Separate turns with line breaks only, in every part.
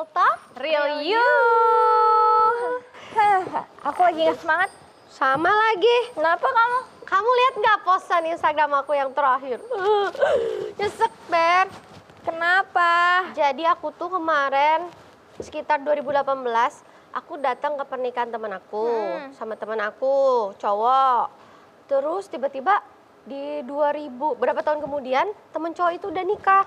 Real Talk,
Real You. Aku lagi gak semangat.
Sama lagi.
Kenapa kamu?
Kamu lihat nggak postan Instagram aku yang terakhir? Nyesek, Ber.
Kenapa?
Jadi aku tuh kemarin sekitar 2018, aku datang ke pernikahan teman aku sama teman aku, cowok. Terus tiba-tiba di 2000, berapa tahun kemudian temen cowok itu udah nikah.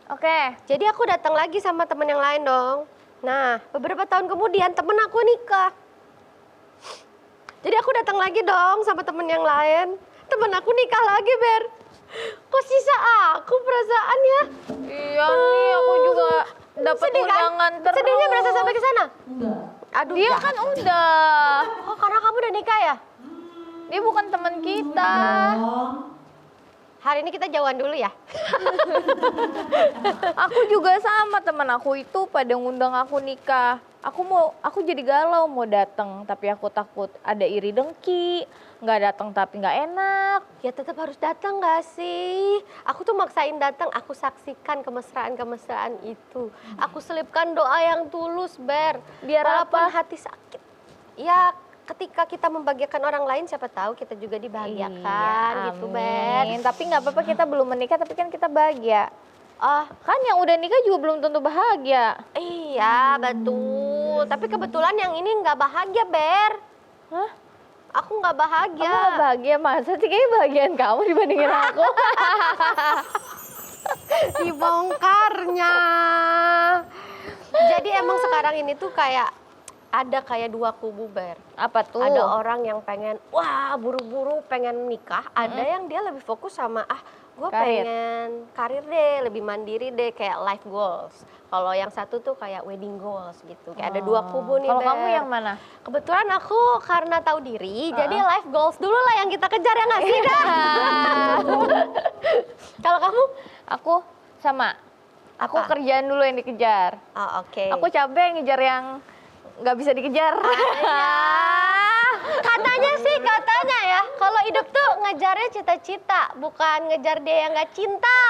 Oke.
Jadi aku datang lagi sama temen yang lain dong. Nah, beberapa tahun kemudian temen aku nikah. Jadi aku datang lagi dong sama temen yang lain. Temen aku nikah lagi, Ber. Kok sisa aku perasaannya?
Iya nih, aku juga dapat
Sedih kan?
undangan terus.
Sedihnya berasa sampai ke sana?
Enggak.
Aduh,
Dia
jahat.
kan udah.
Oh, karena kamu udah nikah ya?
Dia bukan teman kita.
Dong.
Hari ini kita jauhan dulu ya?
Aku juga sama, teman aku itu pada ngundang aku nikah. Aku jadi galau mau datang, tapi aku takut ada iri dengki. Nggak datang tapi nggak enak.
Ya tetap harus datang gak sih? Aku tuh maksain datang, aku saksikan kemesraan-kemesraan itu. Aku selipkan doa yang tulus, Ber.
Biar
Walaupun
apa?
hati sakit. Ya ketika kita membahagiakan orang lain, siapa tahu kita juga dibahagiakan gitu, Ber.
Amin. Tapi nggak apa-apa, kita belum menikah tapi kan kita bahagia.
Oh,
Kan yang udah nikah juga belum tentu bahagia.
iya betul. Tapi kebetulan yang ini nggak bahagia, Ber.
Hah?
Aku nggak bahagia.
Kamu nggak bahagia? Masa sih kayaknya bahagian kamu dibandingin aku?
Dibongkarnya. Jadi emang sekarang ini tuh ada kayak dua kubu, Ber.
Apa tuh?
Ada orang yang pengen, wah buru-buru pengen nikah. Ada yang dia lebih fokus sama, gue
Karir.
pengen karir deh, lebih mandiri deh, kayak life goals. Kalau yang satu tuh kayak wedding goals gitu. Kayak ada dua kubu nih,
Kalau
Ber.
kamu yang mana?
Kebetulan aku karena tahu diri, jadi life goals dulu lah yang kita kejar, ya nggak sih, Dah? Kalau kamu?
Aku sama. Aku
Apa?
kerjaan dulu yang dikejar.
Oh, oke.
Aku capek ngejar yang nggak bisa dikejar.
Katanya sih, katanya ya, kalau hidup tuh ngejarnya cita-cita, bukan ngejar dia yang nggak cinta.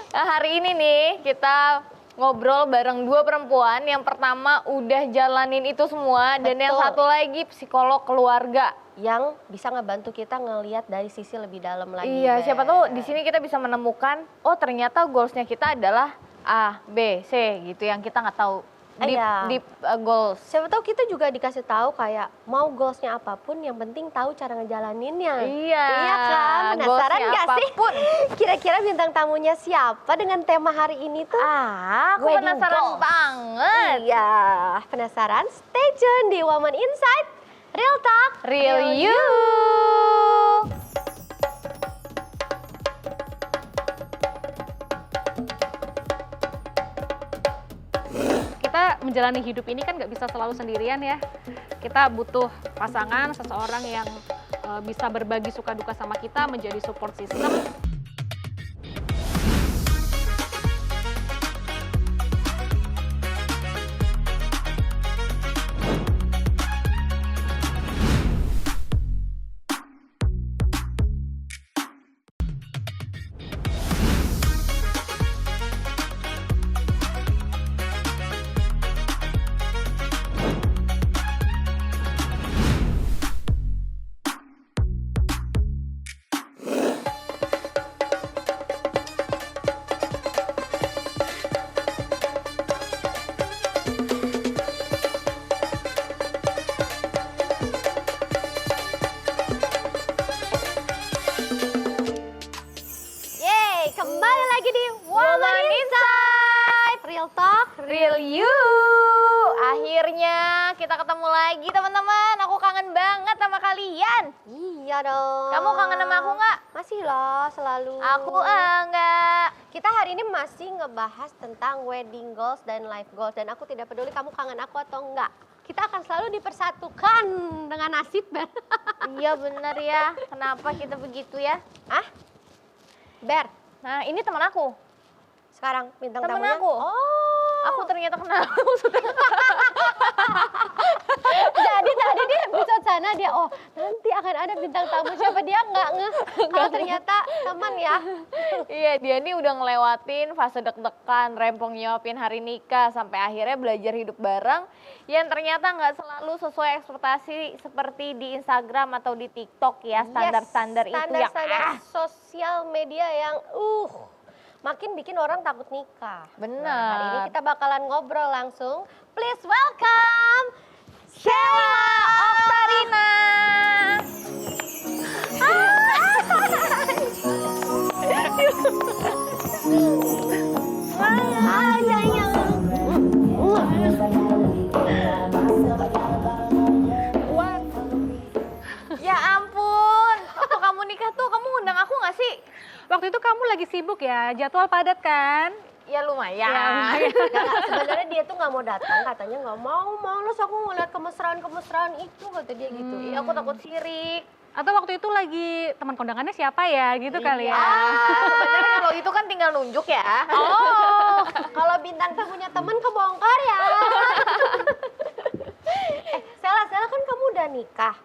Nah, hari ini nih kita ngobrol bareng dua perempuan. Yang pertama udah jalanin itu semua, dan yang
Betul.
satu lagi psikolog keluarga.
Yang bisa ngebantu kita ngelihat dari sisi lebih dalam lagi.
Iya,
Ber.
siapa tahu di sini kita bisa menemukan, oh ternyata goalsnya kita adalah A, B, C gitu yang kita nggak tahu.
Iya.
Deep goals.
Siapa tahu kita juga dikasih tahu kayak mau goalsnya apapun, yang penting tahu cara ngejalaninnya.
Iya.
Iya kan? Penasaran
Goalsnya
nggak sih?
apapun.
Kira-kira bintang tamunya siapa dengan tema hari ini tuh?
Aku
Wedding
penasaran
goals.
banget.
Iya, penasaran? Stay tune di Woman Insight Real Talk,
Real You.
Kita menjalani hidup ini kan nggak bisa selalu sendirian ya. Kita butuh pasangan, seseorang yang bisa berbagi suka duka sama kita, menjadi support system.
Yeay, kembali lagi di Woman Insight Real Talk,
Real You. Akhirnya kita ketemu lagi teman-teman. Aku kangen banget sama kalian.
Iya dong.
Kamu kangen sama aku nggak?
Masih loh, selalu.
Aku enggak.
Kita hari ini masih ngebahas tentang wedding goals dan life goals. Dan aku tidak peduli kamu kangen aku atau enggak. Kita akan selalu dipersatukan dengan nasib, Ber.
Iya bener ya. Kenapa kita begitu ya?
Ber,
Nah ini teman aku.
sekarang bintang
Temen
tamunya.
aku.
Oh.
Aku ternyata kenal maksudnya.
Jadi tadi di episode karena dia nanti akan ada bintang tamu siapa, dia nggak ngeh kalau ternyata teman ya.
Iya, dia nih udah ngelewatin fase deg-degan, rempong nyiapin hari nikah, sampai akhirnya belajar hidup bareng yang ternyata nggak selalu sesuai ekspektasi seperti di Instagram atau di TikTok ya, standar-standar itu ya.
Standar sosial media yang makin bikin orang takut nikah.
Bener.
Nah, hari ini kita bakalan ngobrol langsung. Please welcome Sheila Oktarina. Hai sayang.
Ya ampun, waktu kamu nikah tuh kamu ngundang aku nggak sih?
Waktu itu kamu lagi sibuk ya, jadwal padat kan?
Ya lumayan.
Nggak, sebenarnya dia tuh nggak mau datang, katanya nggak mau, males aku ngeliat kemesraan itu, kata dia gitu.
Iya, aku takut sirik.
Atau waktu itu lagi teman kondangannya siapa ya, gitu kali ya?
Sebenarnya kalau itu kan tinggal nunjuk ya.
Oh, kalau bintang tamunya temen kebongkar ya. Sela kan kamu udah nikah.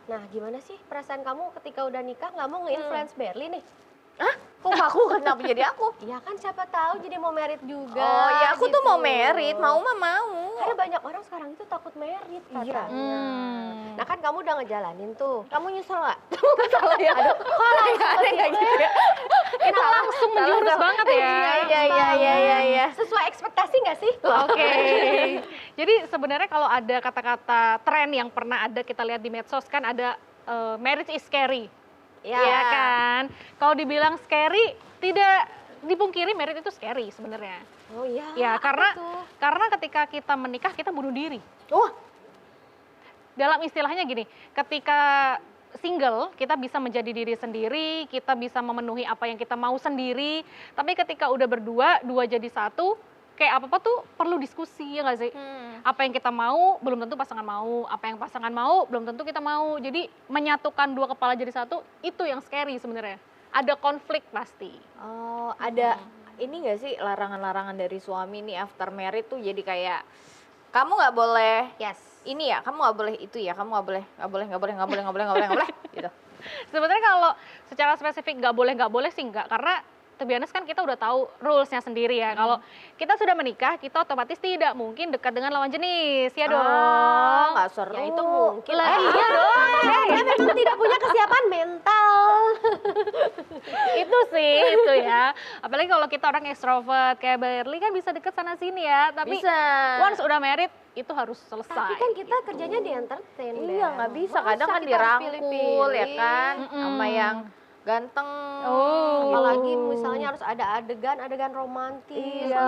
Nah, gimana sih perasaan kamu ketika udah nikah nggak mau nge-influence Berli nih?
Hah? Kok aku? Kenapa jadi aku?
Iya kan siapa tahu jadi mau merit juga.
Oh ya aku tuh
gitu.
mau merit, mau mah mau.
Karena banyak orang sekarang itu takut merit katanya. Nah kan kamu udah ngejalanin tuh.
Kamu nyesel nggak? Salah ya. Aduh, kok ada ya gitu ya?
Kita langsung menjurus banget ya.
Iya.
Sesuai ekspektasi nggak sih?
Oke. Jadi sebenarnya kalau ada kata-kata tren yang pernah ada kita lihat di medsos kan ada marriage is scary. Iya kan? Kalau dibilang scary, tidak dipungkiri marriage itu scary sebenarnya.
Oh iya.
Ya karena
apa tuh?
karena ketika kita menikah kita bunuh diri.
Wah,
Dalam istilahnya gini, ketika single kita bisa menjadi diri sendiri, kita bisa memenuhi apa yang kita mau sendiri. Tapi ketika udah berdua, dua jadi satu, kayak apa-apa tuh perlu diskusi ya nggak sih? Apa yang kita mau belum tentu pasangan mau, apa yang pasangan mau belum tentu kita mau. Jadi menyatukan dua kepala jadi satu itu yang scary sebenarnya. Ada konflik pasti.
oh ada ini nggak sih larangan-larangan dari suami nih after married tuh jadi kayak kamu nggak boleh
Yes.
ini ya, kamu nggak boleh itu ya, kamu nggak boleh gitu.
Sebenarnya kalau secara spesifik nggak boleh sih nggak, karena to be honest kan kita udah tahu rules-nya sendiri ya. Kalau kita sudah menikah, kita otomatis tidak mungkin dekat dengan lawan jenis, ya dong.
Nggak seru.
Ya itu mungkin.
Lah, iya dong.
Dia memang tidak punya kesiapan mental.
Itu sih, itu ya. Apalagi kalau kita orang ekstrovert, kayak Berli kan bisa deket sana sini ya. Tapi
Bisa.
once udah married, itu harus selesai.
Tapi kan kita kerjanya di entertain.
Iya
Bel.
nggak bisa,
Masa
kadang kan
kita harus
dirangkul
pilih-pilih?
ya kan, sama yang ganteng.
Oh.
Apalagi misalnya harus ada adegan romantis.
Iya.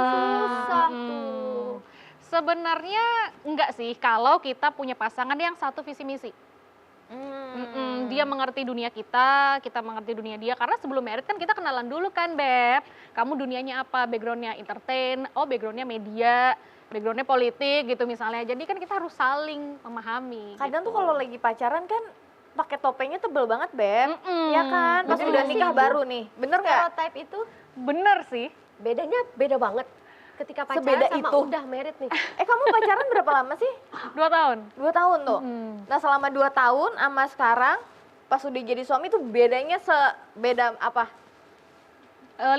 Susah tuh.
Sebenarnya enggak sih, kalau kita punya pasangan yang satu visi misi. Dia mengerti dunia kita mengerti dunia dia. Karena sebelum married kan kita kenalan dulu kan, Beb. Kamu dunianya apa? Backgroundnya entertain, backgroundnya media, backgroundnya politik gitu misalnya. Jadi kan kita harus saling memahami.
Kadang
gitu.
tuh kalau lagi pacaran kan pakai topengnya tebel banget, Beb.
Mm-mm.
Ya kan? Pas
Bener
udah
sih,
nikah
Bu.
baru nih. Bener nggak?
Stereotype itu
Bener sih.
bedanya beda banget. Ketika pacaran
Sebeda
sama
itu.
udah married nih.
Kamu pacaran berapa lama sih?
2 tahun.
2 tahun tuh. Nah selama 2 tahun sama sekarang pas udah jadi suami tuh bedanya sebeda apa?
50%.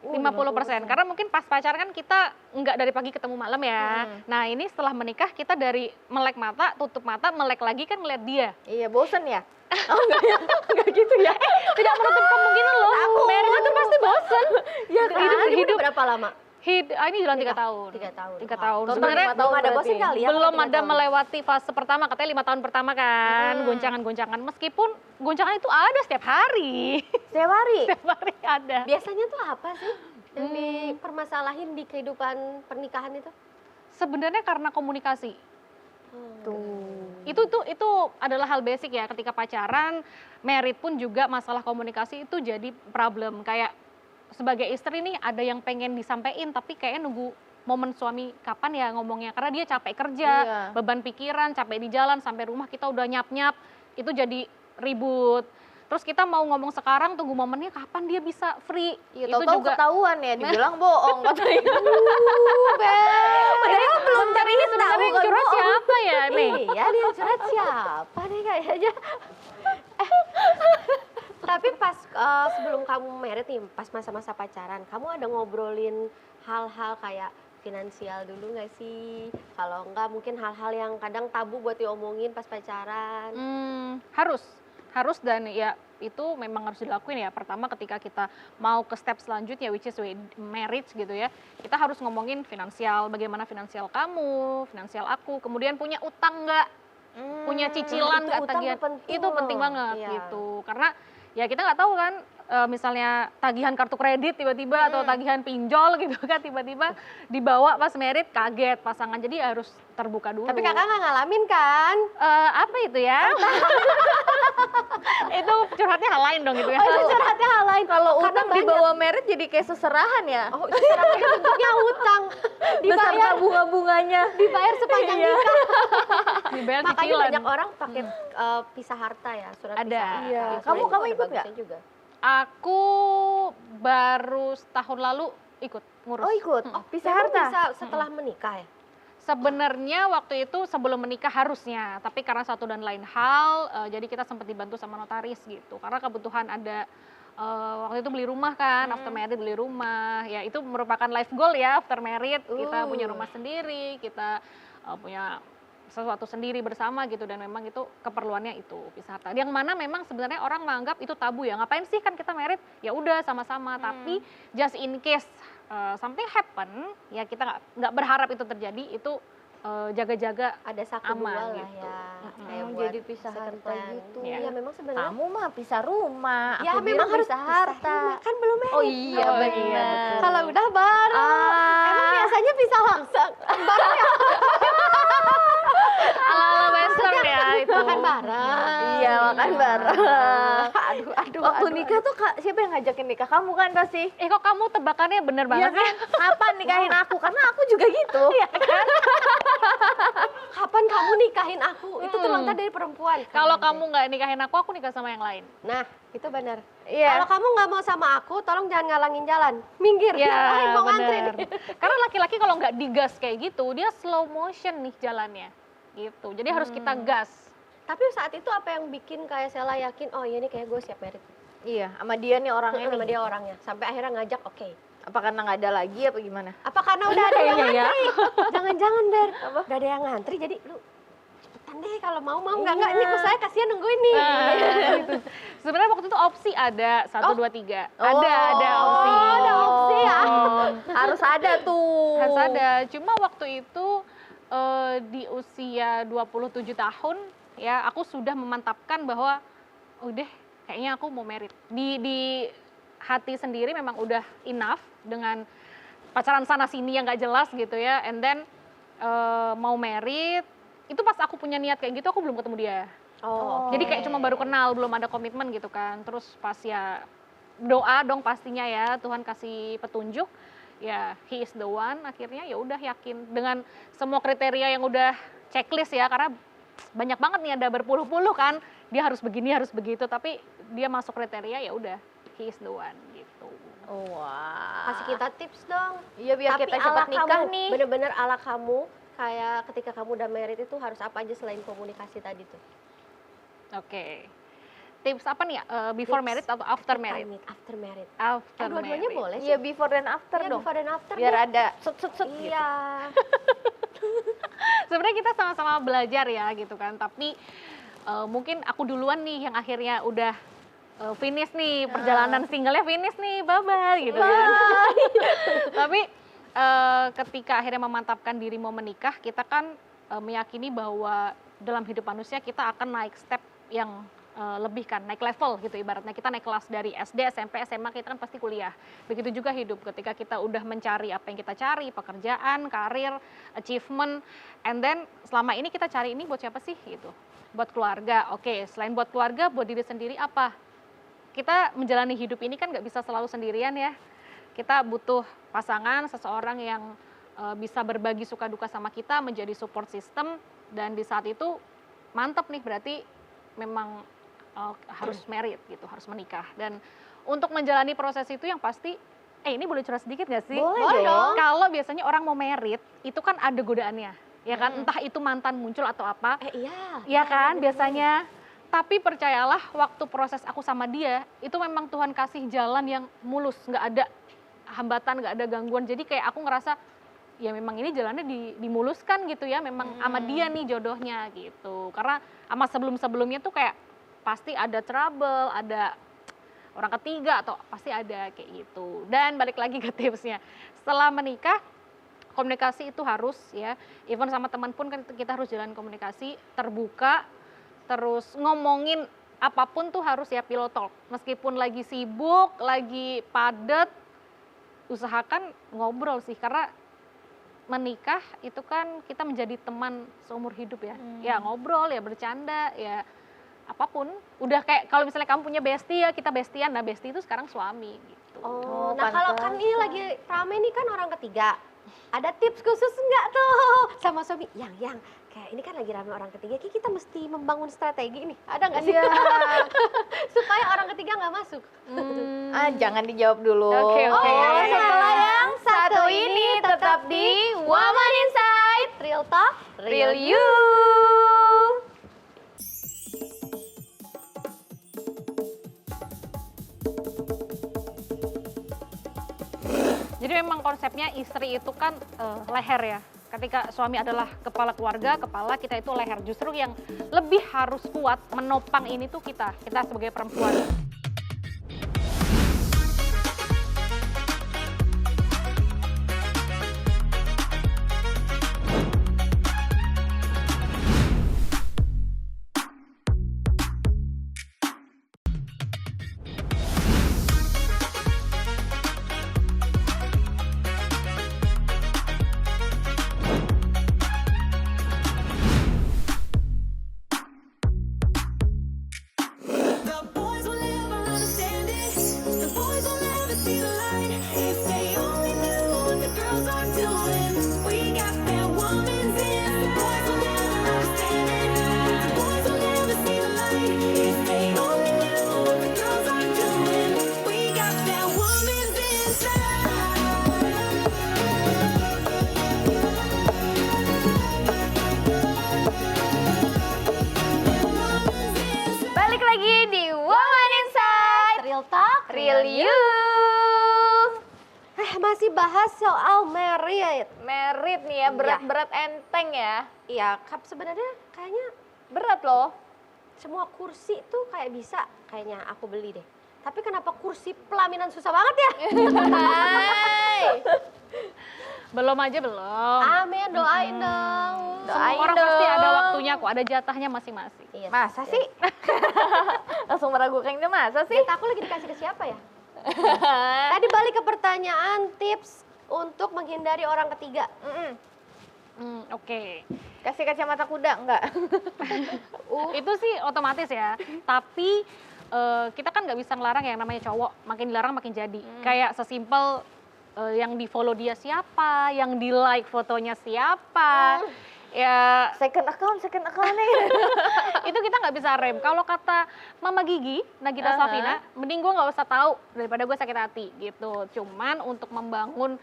50%. Karena mungkin pas pacaran kan kita nggak dari pagi ketemu malam ya. Nah ini setelah menikah kita dari melek mata, tutup mata, melek lagi kan ngeliat dia.
Iya bosen ya? Oh enggak ya? Enggak gitu ya?
Tidak menutup kemungkinan loh. Marriage itu pasti bosen.
Ya kan?
Hidup
Udah berapa lama?
Ini jalan 3 tahun.
3 tahun.
3 tahun.
Total
Sebenarnya
5 tahun
belum ada
berarti.
bosan kali ya?
belum
kalau 3
ada
tahun?
melewati fase pertama, katanya 5 tahun pertama kan, goncangan-goncangan. Meskipun goncangan itu ada setiap hari.
Setiap hari?
Setiap hari ada.
Biasanya tuh apa sih yang dipermasalahin di kehidupan pernikahan itu?
Sebenarnya karena komunikasi.
Tuh.
Itu adalah hal basic ya, ketika pacaran, married pun juga masalah komunikasi itu jadi problem. Kayak sebagai istri nih ada yang pengen disampaikan tapi kayaknya nunggu momen suami kapan ya ngomongnya, karena dia capek kerja, beban pikiran, capek di jalan, sampai rumah kita udah nyap-nyap, itu jadi ribut. Terus kita mau ngomong sekarang, tunggu momennya kapan dia bisa free.
Iya,
Itu
tahu-tahu
juga
ketahuan ya, dibilang bohong katanya.
Padahal belum
sebenarnya ini sebenarnya yang curhat siapa ya nih?
Iya, dia curhat siapa nih kayaknya. Tapi pas sebelum kamu married nih, pas masa-masa pacaran, kamu ada ngobrolin hal-hal kayak finansial dulu nggak sih? Kalau enggak mungkin hal-hal yang kadang tabu buat diomongin pas pacaran.
Harus dan ya itu memang harus dilakuin ya. Pertama ketika kita mau ke step selanjutnya, which is marriage gitu ya, kita harus ngomongin finansial, bagaimana finansial kamu, finansial aku, kemudian punya utang nggak, punya cicilan
itu
nggak,
utang
tagihan,
tuh penting
itu penting
loh.
banget
Iya.
gitu. Karena ya kita nggak tahu kan, misalnya tagihan kartu kredit tiba-tiba atau tagihan pinjol gitu kan tiba-tiba dibawa pas merit, kaget pasangan, jadi harus terbuka dulu.
Tapi kakak nggak ngalamin kan?
Apa itu ya? Itu curhatnya hal lain dong gitu ya.
Oh, itu curhatnya hal lain.
Kalau
Karena
utang
banyak.
dibawa merit jadi kayak seserahan ya.
Oh, itu serangannya bentuknya utang.
Beserta
Dibayar,
bunga-bunganya.
dibayar sepanjang
Iya.
nikah.
Dibayar
Makanya
cicilan.
banyak orang pakai pisah harta ya, surat
Ada.
pisah harta.
Iya.
Itu
Kamu
ada
ikut
bagusnya
nggak?
juga.
Aku baru setahun lalu ikut ngurus.
Oh ikut, pisah
Memang
harta.
bisa setelah menikah ya?
Sebenarnya waktu itu sebelum menikah harusnya, tapi karena satu dan lain hal, jadi kita sempat dibantu sama notaris gitu. Karena kebutuhan ada waktu itu beli rumah kan, after married beli rumah, ya itu merupakan life goal ya after married. Kita punya rumah sendiri, kita punya sesuatu sendiri bersama gitu, dan memang itu keperluannya itu pisah harta. Yang mana memang sebenarnya orang menganggap itu tabu ya, ngapain sih kan kita married, ya udah sama-sama. Tapi just in case something happen, ya kita nggak berharap itu terjadi, itu jaga-jaga
Ada saku
aman
dua lah
gitu.
ya. Kayak buat
Jadi pisah
second
harta
plan.
gitu.
Iya, memang sebenarnya.
Kamu mah pisah rumah,
Ya
aku
memang
bilang
harus
pisah harta.
rumah, kan belum married.
Oh iya
Oh,
benar.
iya, betul.
Kalau udah bareng. Emang biasanya pisah langsung. Bareng ya?
ala-ala western ya itu.
Makan bareng.
Iya makan bareng.
Aduh.
Waktu nikah tuh siapa yang ngajakin nikah? Kamu kan pasti.
Kok kamu tebakannya bener
Iya
banget
kan? Kapan nikahin aku? Karena aku juga gitu.
Kapan kamu nikahin aku? Itu tuh lontar dari perempuan.
Kalau
Kapan
kamu nggak nikahin aku nikah sama yang lain.
Nah, itu benar.
Iya.
Kalau kamu nggak mau sama aku, tolong jangan ngalangin jalan. Minggir.
Ya,
Mau ngantri
bener.
nih.
Karena laki-laki kalau nggak digas kayak gitu, dia slow motion nih jalannya. Gitu. Jadi harus kita gas.
Tapi saat itu apa yang bikin kayak Sela yakin, oh iya nih kayak gue siap merit.
Iya, sama dia nih orangnya
Sama
nih.
dia orangnya. Sampai akhirnya ngajak, oke.
Apa karena nggak ada lagi apa gimana?
Apa karena udah ada yang
Kayaknya ya.
ngantri? Jangan-jangan, Ber. Udah ada yang ngantri, jadi lu cepetan deh kalau mau. Nggak, ini kok saya kasihan nungguin nih.
Gitu. Sebenarnya waktu itu opsi ada 1, 2, 3.
Oh.
Ada opsi.
Oh, ada opsi ya.
Harus ada tuh.
Harus ada. Cuma waktu itu di usia 27 tahun ya aku sudah memantapkan bahwa udah kayaknya aku mau merit. Di hati sendiri memang udah enough dengan pacaran sana sini yang nggak jelas gitu ya. And then mau merit itu pas aku punya niat kayak gitu aku belum ketemu dia.
Oh,
Jadi kayak cuma baru kenal, belum ada komitmen gitu kan. Terus pas ya doa dong pastinya ya, Tuhan kasih petunjuk. Ya, he is the one. Akhirnya ya udah yakin dengan semua kriteria yang udah checklist ya, karena banyak banget nih ada berpuluh-puluh kan. Dia harus begini, harus begitu, tapi dia masuk kriteria ya udah he is the one gitu.
Wah.
kasih kita tips dong.
Iya biar
Tapi
kita
ala
cepat nikah
kamu,
nih.
bener-bener ala kamu, kayak ketika kamu udah married itu harus apa aja selain komunikasi tadi tuh?
Oke. Tips apa nih ya? Before
Tips
married atau after married?
After married.
After
Dua-duanya
married.
boleh sih.
Iya before dan after
Iya,
dong.
before dan after
Biar
deh.
ada set gitu.
Iya.
Sebenarnya kita sama-sama belajar ya gitu kan, tapi mungkin aku duluan nih yang akhirnya udah finish nih perjalanan singlenya, finish nih, bye-bye gitu kan. Tapi ketika akhirnya memantapkan diri mau menikah, kita kan meyakini bahwa dalam hidup manusia kita akan naik step yang lebih kan, naik level gitu ibaratnya. Kita naik kelas dari SD, SMP, SMA, kita kan pasti kuliah. Begitu juga hidup, ketika kita udah mencari apa yang kita cari, pekerjaan, karir, achievement, and then selama ini kita cari ini buat siapa sih gitu? Buat keluarga, oke. Selain buat keluarga, buat diri sendiri apa? Kita menjalani hidup ini kan nggak bisa selalu sendirian ya. Kita butuh pasangan, seseorang yang bisa berbagi suka duka sama kita, menjadi support system, dan di saat itu mantep nih, berarti memang harus married gitu, harus menikah. Dan untuk menjalani proses itu yang pasti, ini boleh curhat sedikit gak sih?
Boleh dong.
Kalau biasanya orang mau married, itu kan ada godaannya, ya kan? Entah itu mantan muncul atau apa,
Iya.
ya kan biasanya. Tapi percayalah, waktu proses aku sama dia, itu memang Tuhan kasih jalan yang mulus, nggak ada hambatan, nggak ada gangguan. Jadi kayak aku ngerasa, ya memang ini jalannya dimuluskan gitu ya, memang sama dia nih jodohnya gitu. Karena sama sebelum-sebelumnya tuh kayak pasti ada trouble, ada orang ketiga atau pasti ada kayak gitu. Dan balik lagi ke tipsnya, setelah menikah komunikasi itu harus ya, even sama teman pun kan kita harus jalan komunikasi terbuka, terus ngomongin apapun tuh harus ya pillow talk. Meskipun lagi sibuk, lagi padat, usahakan ngobrol sih, karena menikah itu kan kita menjadi teman seumur hidup ya. Ya ngobrol, ya bercanda, ya apapun. Udah kayak kalau misalnya kamu punya bestie ya kita bestian. Nah bestie itu sekarang suami gitu.
Oh, nah kalau kan ini lagi rame nih kan orang ketiga. Ada tips khusus nggak tuh sama suami? Yang kayak ini kan lagi rame orang ketiga, kayak kita mesti membangun strategi nih. Ada nggak sih?
Iya.
Supaya orang ketiga nggak masuk.
Jangan dijawab dulu.
Oke.
Setelah yang satu ini tetap di Woman Inside
Real Talk,
Real You.
Jadi memang konsepnya istri itu kan leher ya. Ketika suami adalah kepala keluarga, kepala kita itu leher. Justru yang lebih harus kuat menopang ini tuh kita sebagai perempuan.
The boys will never understand it. The boys will never see the light. If they only knew what the girls are doing. We got that woman's in. The boys will never understand it. The boys will never see the light. If they only knew what the girls are doing. We got that woman's inside.
Balik lagi di Woman Inside
Real Talk,
Real You.
Masih bahas soal married.
Merit nih ya, berat-berat enteng ya.
Iya, sebenarnya kayaknya
Berat loh.
semua kursi tuh kayak bisa kayaknya aku beli deh. Tapi kenapa kursi pelaminan susah banget ya?
Hai.
Belum aja belum.
Amin, doain dong.
Semua
Doain
orang pasti ada
dong.
waktunya kok, ada jatahnya masing-masing.
Iya.
Masa sih? Langsung meragukan itu masa sih?
Jatah aku lagi dikasih ke siapa ya? Tadi balik ke pertanyaan tips untuk menghindari orang ketiga.
Oke.
Kasih kacamata kuda enggak?
Itu sih otomatis ya. Tapi kita kan nggak bisa ngelarang yang namanya cowok. Makin dilarang makin jadi. Kayak sesimpel yang di follow dia siapa, yang di like fotonya siapa. Ya
Second account nih.
itu kita nggak bisa rem. Kalau kata Mama Gigi, Nagita Slavina, mending gue nggak usah tahu daripada gue sakit hati gitu. Cuman untuk membangun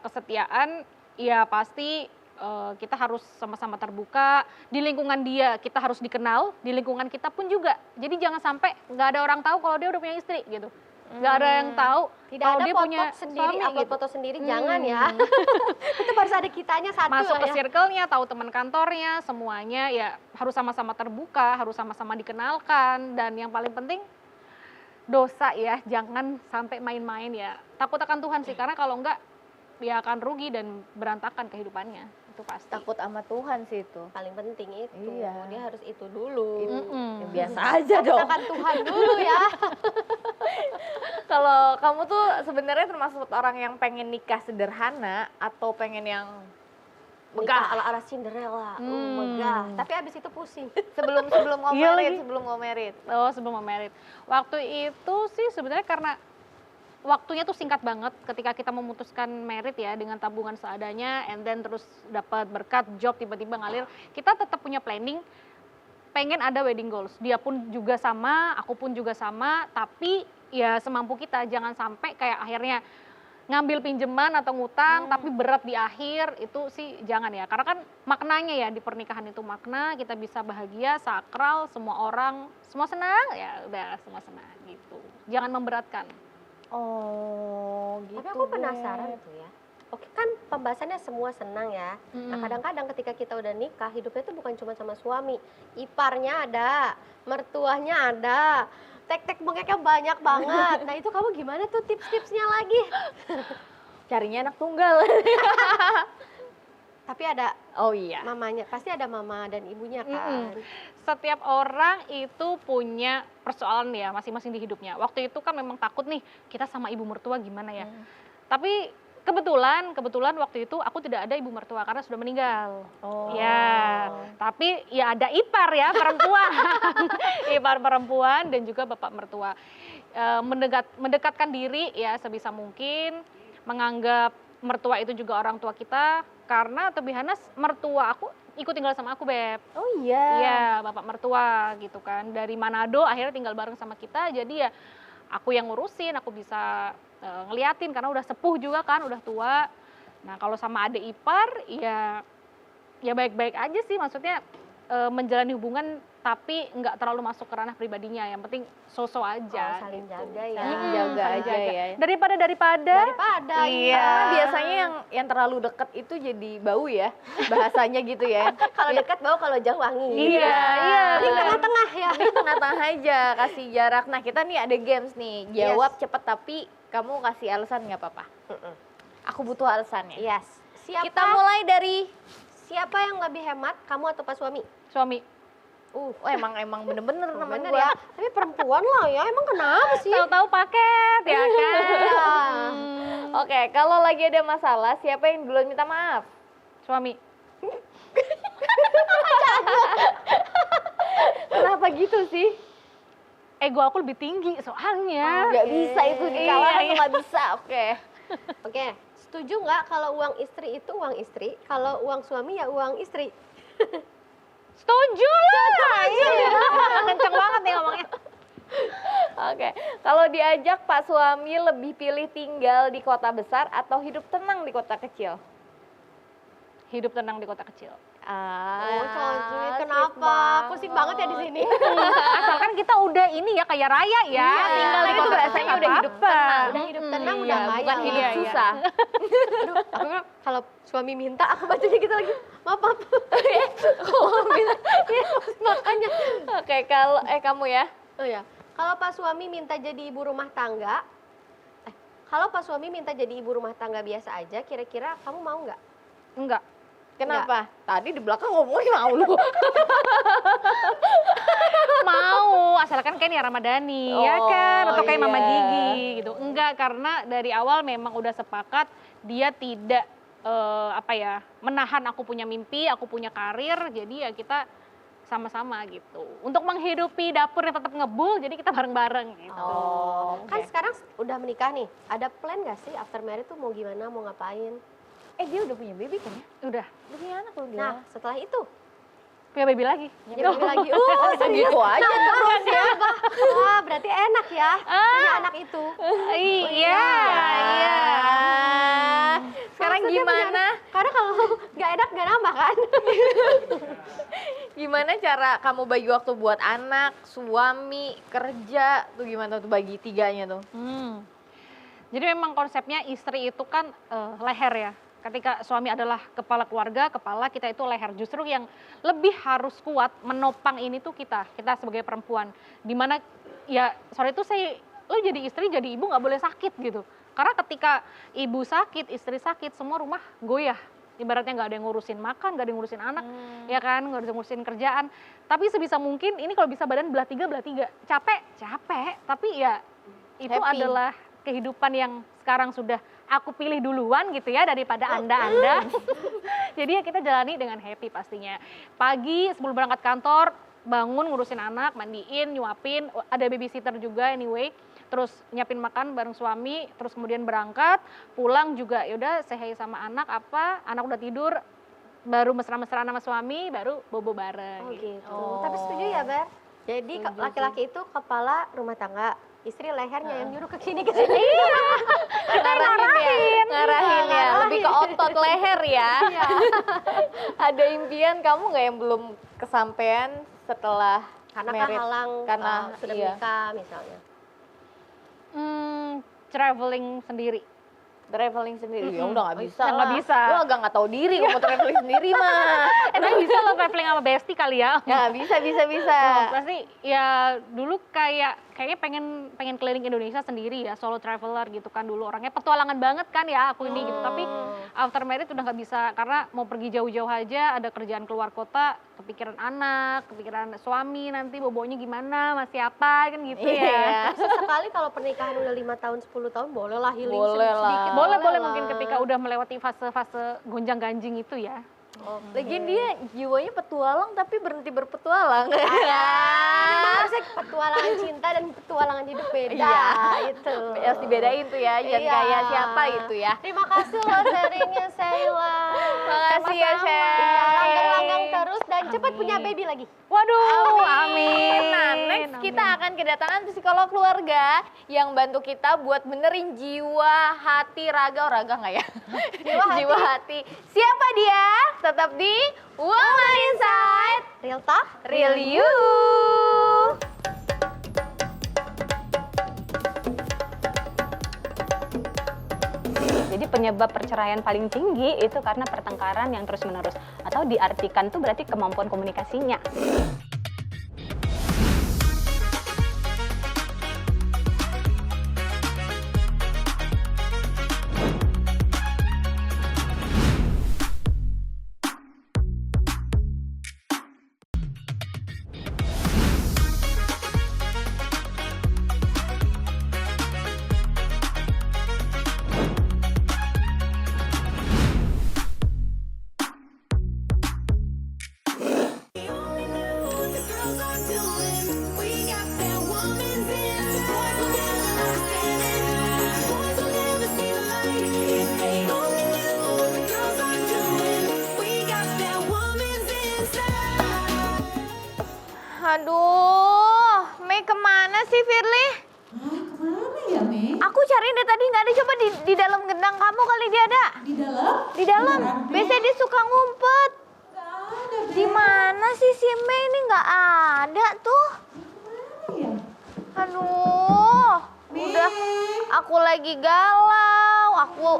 kesetiaan, ya pasti kita harus sama-sama terbuka. Di lingkungan dia kita harus dikenal, di lingkungan kita pun juga. Jadi jangan sampai nggak ada orang tahu kalau dia udah punya istri gitu. Nggak ada yang tahu
Tidak
kalau
ada
dia
foto
punya
sendiri,
suami
upload
gitu.
foto sendiri, jangan ya. Itu harus ada kitanya satu
Masuk ke
ya.
circle-nya, tahu teman kantornya, semuanya ya harus sama-sama terbuka, harus sama-sama dikenalkan, dan yang paling penting dosa ya, jangan sampai main-main ya. Takut akan Tuhan sih, karena kalau enggak ya akan rugi dan berantakan kehidupannya, itu pasti.
Takut sama Tuhan sih itu.
Paling penting itu,
Iya.
dia harus itu dulu.
Ya, biasa aja dong.
Takutkan Tuhan dulu ya.
Kalau kamu tuh sebenarnya termasuk orang yang pengen nikah sederhana atau pengen yang
Megah ala-ala Cinderella, megah. Tapi abis itu pusing.
sebelum mau
Iya
married,
lagi.
sebelum mau married.
Oh, sebelum mau married. Waktu itu sih sebenarnya karena waktunya tuh singkat banget ketika kita memutuskan married ya, dengan tabungan seadanya, and then terus dapat berkat job tiba-tiba ngalir. Kita tetap punya planning pengen ada wedding goals. Dia pun juga sama, aku pun juga sama, tapi ya semampu kita, jangan sampai kayak akhirnya ngambil pinjaman atau ngutang tapi berat di akhir, itu sih jangan ya. Karena kan maknanya ya di pernikahan itu makna, kita bisa bahagia, sakral, semua orang, semua senang, ya udah semua senang gitu. Jangan memberatkan.
Oh, gitu.
Tapi aku
Beb.
penasaran tuh ya. Oke kan pembahasannya semua senang ya. Nah kadang-kadang ketika kita udah nikah, hidupnya itu bukan cuma sama suami. Iparnya ada, mertuanya ada, tek-tek bengeknya banyak banget. Nah itu kamu gimana tuh tips-tipsnya lagi?
Carinya anak tunggal.
Tapi ada
Oh iya.
mamanya, pasti ada mama dan ibunya kan.
Setiap orang itu punya persoalan ya masing-masing di hidupnya. Waktu itu kan memang takut nih, kita sama ibu mertua gimana ya. Tapi kebetulan waktu itu aku tidak ada ibu mertua karena sudah meninggal.
Oh.
Ya, tapi ya ada ipar ya perempuan, ipar perempuan dan juga bapak mertua. Mendekatkan diri ya sebisa mungkin, menganggap mertua itu juga orang tua kita, karena Tobihanas mertua aku ikut tinggal sama aku, Beb.
Oh iya.
Iya, bapak mertua gitu kan. Dari Manado akhirnya tinggal bareng sama kita, jadi ya aku yang ngurusin, aku bisa ngeliatin karena udah sepuh juga kan, udah tua. Nah kalau sama adik ipar ya baik-baik aja sih, maksudnya menjalani hubungan tapi nggak terlalu masuk ke ranah pribadinya, yang penting so-so aja.
Saling
gitu.
jaga ya.
Saling jaga
Saling
aja ya.
Daripada
Daripada
Iya.
Karena biasanya yang terlalu deket itu jadi bau ya, bahasanya gitu ya.
kalau dekat bau, kalau jauh wangi.
Iya, iya.
Ini tengah-tengah ya.
Ini tengah-tengah aja, kasih jarak. Nah kita nih ada games nih, jawab cepet tapi kamu kasih alasan nggak apa-apa. Aku butuh alasannya.
Yes.
Kita mulai dari
Siapa yang lebih hemat, kamu atau Pak suami?
suami.
oh emang bener-bener temen
Bener
gua.
ya. Tapi perempuan lah ya, emang kenapa sih?
Tahu-tahu paket ya kan.
Iya.
Oke, kalau lagi ada masalah, siapa yang duluan minta maaf?
Suami.
Kenapa gitu sih?
Ego aku lebih tinggi soalnya.
Nggak bisa itu dikalahkan,
Iya.
nggak bisa. Oke.
Oke, setuju nggak kalau uang istri itu uang istri, kalau uang suami ya uang istri?
Setuju lah. Iya. Kenceng banget nih ngomongnya.
Oke, kalau diajak Pak suami lebih pilih tinggal di kota besar atau hidup tenang di kota kecil?
Hidup tenang di kota kecil.
Oh, Coci,
sweet
kenapa? Pusing banget ya di sini.
Asalkan kita udah ini ya kaya raya ya,
Iya,
tinggal di
itu
kota
bahasanya
kecil,
udah
nggak
hidup
apa-apa.
tenang.
Udah hidup tenang,
Iya,
udah kaya
bukan
lah.
hidup
Iya, iya.
susah.
Aduh, aku kalau suami minta, aku bacanya gitu lagi. Maaf. Makanya.
Oke, kalau kamu ya?
Oh ya, kalau Pak suami minta jadi ibu rumah tangga, kalau Pak suami minta jadi ibu rumah tangga biasa aja, kira-kira kamu mau nggak?
Enggak.
Kenapa? Tadi di belakang ngomongin mau lu.
Mau, asalkan kayak nih Ramadhani, ya
Oh,
kan? Atau kayak Mama
iya.
Gigi gitu. Enggak, karena dari awal memang udah sepakat dia tidak menahan aku punya mimpi, aku punya karir, jadi ya kita sama-sama gitu. Untuk menghidupi dapur yang tetap ngebul, jadi kita bareng-bareng gitu.
Oh,
Kan sekarang udah menikah nih, ada plan nggak sih after married tuh mau gimana, mau ngapain?
dia udah punya baby kan ya?
Udah,
Udah punya anak loh dia.
Nah, setelah itu,
punya baby lagi.
jadi lagi. Serius?
Gitu aja terus ya.
Wah, berarti enak ya punya anak itu.
Iya, iya.
Sekarang
Maksudnya punya
gimana?
anak. Karena kalau nggak enak nggak nambah kan?
Gimana cara kamu bagi waktu buat anak, suami, kerja, tuh gimana tuh bagi tiganya tuh?
Jadi memang konsepnya istri itu kan leher ya. Ketika suami adalah kepala keluarga, kepala kita itu leher. Justru yang lebih harus kuat menopang ini tuh kita sebagai perempuan. Dimana ya sorry itu lo jadi istri, jadi ibu nggak boleh sakit gitu. Karena ketika ibu sakit, istri sakit, semua rumah goyah. Ibaratnya nggak ada yang ngurusin makan, nggak ada yang ngurusin anak, ya kan, nggak ada yang ngurusin kerjaan. Tapi sebisa mungkin ini kalau bisa badan belah tiga, capek, tapi ya itu
Happy.
adalah kehidupan yang sekarang sudah aku pilih duluan gitu ya daripada Anda. Jadi ya kita jalani dengan happy pastinya. Pagi sebelum berangkat kantor, bangun ngurusin anak, mandiin, nyuapin, ada babysitter juga anyway. Terus nyiapin makan bareng suami, terus kemudian berangkat, pulang juga yaudah say hi sama anak udah tidur, baru mesra-mesraan sama suami, baru bobo bareng.
Oh gitu.
Oh.
Tapi setuju ya, Ber? Jadi
Setuju
laki-laki itu kepala rumah tangga, istri lehernya yang nyuruh ke sini ke sini.
Ngarahin ya,
Ngarahin.
lebih ke otot leher ya. Ada impian kamu nggak yang belum kesampaian setelah
Karena
married?
kehalang
Karena
sudah
iya.
menikah misalnya.
Traveling sendiri.
Traveling sendiri ya udah nggak bisa
Ya,
lah.
nggak bisa.
Lu agak nggak tahu diri kalau mau traveling sendiri mah.
Emang bisa lo traveling sama bestie kali ya?
Ya bisa.
Pasti ya dulu kayaknya pengen keliling Indonesia sendiri ya, solo traveler gitu kan dulu, orangnya petualangan banget kan ya aku ini gitu. Tapi after married udah nggak bisa karena mau pergi jauh-jauh aja, ada kerjaan keluar kota, kepikiran anak, kepikiran suami, nanti bobonya gimana, masih apa kan gitu ya.
Iya.
Sesekali kalau pernikahan udah 5 tahun, 10 tahun bolehlah healing
Boleh lah.
sedikit.
Boleh
lah.
mungkin ketika udah melewati fase-fase gonjang-ganjing itu ya.
Lagian dia jiwanya petualang tapi berhenti berpetualang.
Memang harusnya petualangan cinta dan petualangan hidup beda.
Iya.
Itu.
Harus dibedain tuh ya, jangan
Iya.
kayak siapa gitu ya.
Terima kasih loh sharingnya Sheila.
Makasih ya,
Sama-sama.
Shell.
Iya, langgang-langgang terus dan cepat punya baby lagi.
Waduh, amin.
Nah, next kita akan kedatangan psikolog keluarga yang bantu kita buat benerin jiwa, hati, raga, nggak ya? Jiwa hati. Siapa dia? Tetap di Woman Inside
Real talk,
Real You.
Jadi penyebab perceraian paling tinggi itu karena pertengkaran yang terus-menerus. Atau diartikan tuh berarti kemampuan komunikasinya.
We only know what the girls are doing. We got that woman's in. The boys will never understand it. The boys will never see the light. If they only knew what the girls are doing. We got that woman's inside.
Aduh, Mei kemana sih Firly?
Kemana ya, Mei?
Aku cariin dari tadi nggak ada. Coba di dalam gendang kamu kali dia ada.
Di dalam?
Di dalam.
Beneran, Mei?
Biasanya dia suka ngumpet.
Nggak ada, Mei.
Di mana sih si Mei ini nggak ada tuh?
Kemana ya?
Aduh,
Mei.
udah aku lagi galau.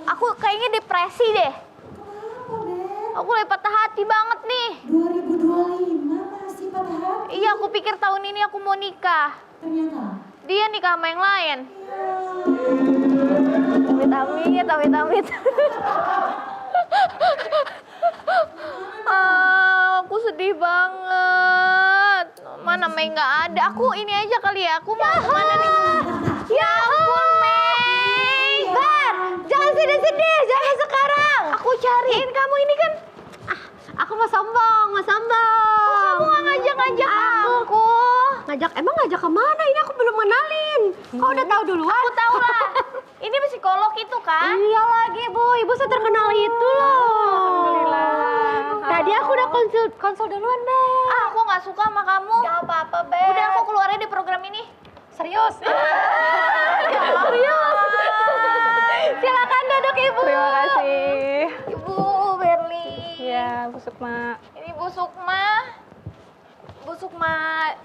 Aku kayaknya depresi deh.
Kenapa, Beb?
Aku lagi patah hati banget nih.
2025 masih patah hati.
Iya, aku pikir tahun ini aku mau nikah.
Ternyata.
Dia nikah sama yang lain.
Ya.
Amit. Aku sedih banget. Mana Mei nggak ada. Aku ini aja kali ya. Aku mau kemana nih? Ya ampun Mei.
Bar, jangan sedih-sedih, jangan sekarang.
Aku cariin kamu ini kan.
Aku mau sombong.
Kamu nggak ngajak-ngajak aku.
Emang ngajak kemana? Ini aku belum kenalin. Kau udah tahu duluan?
Aku tahu lah. Ini psikolog itu kan.
Iya lagi Bu, Ibu seterkenal itu loh.
Alhamdulillah.
Tadi aku udah konsul duluan, Beb.
Aku nggak suka sama kamu.
Gak apa-apa, Beb.
Udah aku keluarin di program ini.
Serius? Serius? Silakan duduk, Ibu.
Terima kasih.
Ibu Berli.
Ya, Bu Sukma.
Ini Bu Sukma. Bu Sukma.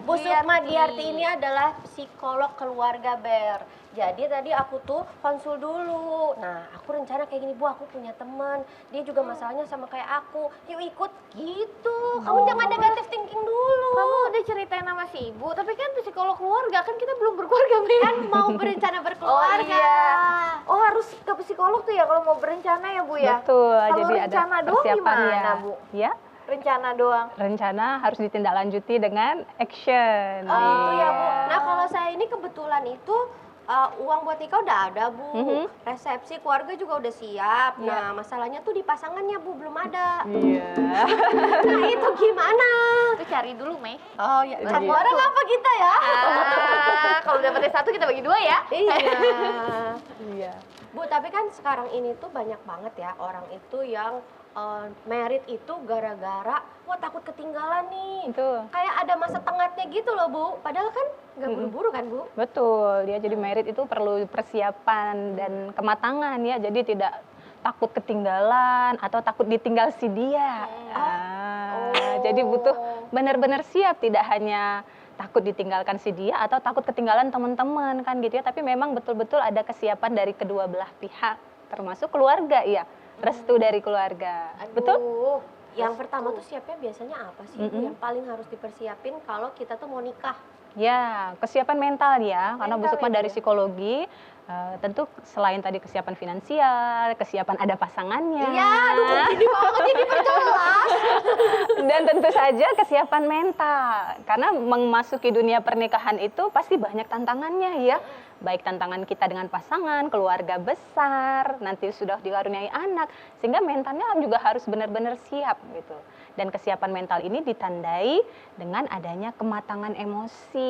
Bu Sukma Diarti ini adalah psikolog keluarga, Ber. Jadi tadi aku tuh konsul dulu. Nah, aku rencana kayak gini, Bu, aku punya teman. Dia juga masalahnya sama kayak aku. Yuk ikut gitu. Kamu jangan negatif thinking dulu.
Kamu udah ceritain sama si ibu, tapi kan psikolog keluarga, kan kita belum berkeluarga, Mei.
Kan mau berencana berkeluarga.
Oh iya. Oh harus ke psikolog tuh ya kalau mau berencana ya Bu ya?
Betul,
Kalau
jadi ada
rencana doang
persiapannya.
gimana, Bu?
Ya,
Rencana doang.
rencana harus ditindaklanjuti dengan action.
Oh gitu ya, Bu.
Iya.
Nah, kalau saya ini kebetulan itu uang buat nikah udah ada, Bu.
Mhm.
Resepsi keluarga juga udah siap. Nah, masalahnya tuh di pasangannya, Bu, belum ada.
Iya.
Nah, itu gimana?
Itu cari dulu, Mei.
Oh ya, satu
Iya.
orang apa kita ya?
Kalau dapetnya satu kita bagi dua ya.
Iya.
Iya.
Bu, tapi kan sekarang ini tuh banyak banget ya orang itu yang merit itu gara-gara wah takut ketinggalan nih.
Itu.
Kayak ada masa tengahnya gitu loh Bu. Padahal kan nggak buru-buru kan Bu.
Betul, ya jadi merit itu perlu persiapan dan kematangan ya, jadi tidak takut ketinggalan atau takut ditinggal si dia. Jadi butuh benar-benar siap, tidak hanya takut ditinggalkan si dia atau takut ketinggalan teman-teman kan gitu ya, tapi memang betul-betul ada kesiapan dari kedua belah pihak, termasuk keluarga ya, restu dari keluarga. Betul?
Aduh, yang pertama tuh siapnya biasanya apa sih Bu? Yang paling harus dipersiapin kalau kita tuh mau nikah?
Ya, kesiapan mental ya, karena Bu
Mental
Sukma
ya,
dari
Bu ya?
psikologi, tentu selain tadi kesiapan finansial, kesiapan ada pasangannya.
Iya, aduh kok gini banget ini diperjelas.
Dan tentu saja kesiapan mental, karena memasuki dunia pernikahan itu pasti banyak tantangannya ya. Baik tantangan kita dengan pasangan, keluarga besar, nanti sudah dikaruniai anak, sehingga mentalnya juga harus benar-benar siap gitu. Dan kesiapan mental ini ditandai dengan adanya kematangan emosi.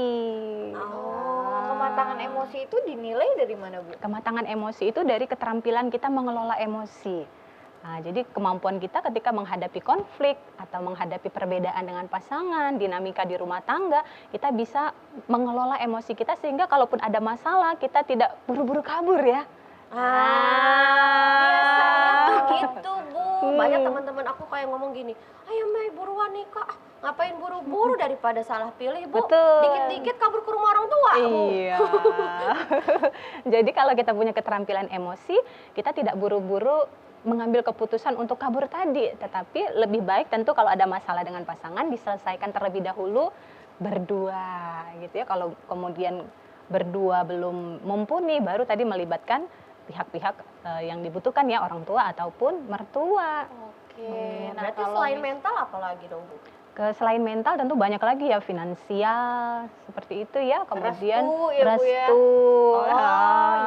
Kematangan emosi itu dinilai dari mana Bu?
Kematangan emosi itu dari keterampilan kita mengelola emosi. Nah, jadi kemampuan kita ketika menghadapi konflik atau menghadapi perbedaan dengan pasangan, dinamika di rumah tangga, kita bisa mengelola emosi kita sehingga kalaupun ada masalah kita tidak buru-buru kabur ya.
Biasanya tuh gitu Bu. Banyak teman-teman aku kayak ngomong gini, ayo Mei buruan nikah. Ah, ngapain buru-buru daripada salah pilih Bu.
Betul.
Dikit-dikit kabur ke rumah orang tua Bu.
Iya. Jadi kalau kita punya keterampilan emosi, kita tidak buru-buru mengambil keputusan untuk kabur tadi, tetapi lebih baik tentu kalau ada masalah dengan pasangan diselesaikan terlebih dahulu berdua gitu ya. Kalau kemudian berdua belum mumpuni, baru tadi melibatkan pihak-pihak yang dibutuhkan ya, orang tua ataupun mertua.
Oke, nah
Berarti
kalau
selain mental apa lagi dong Bu?
Selain mental tentu banyak lagi ya, finansial seperti itu ya, kemudian
Restu ya, Bu, ya?
restu.
Oh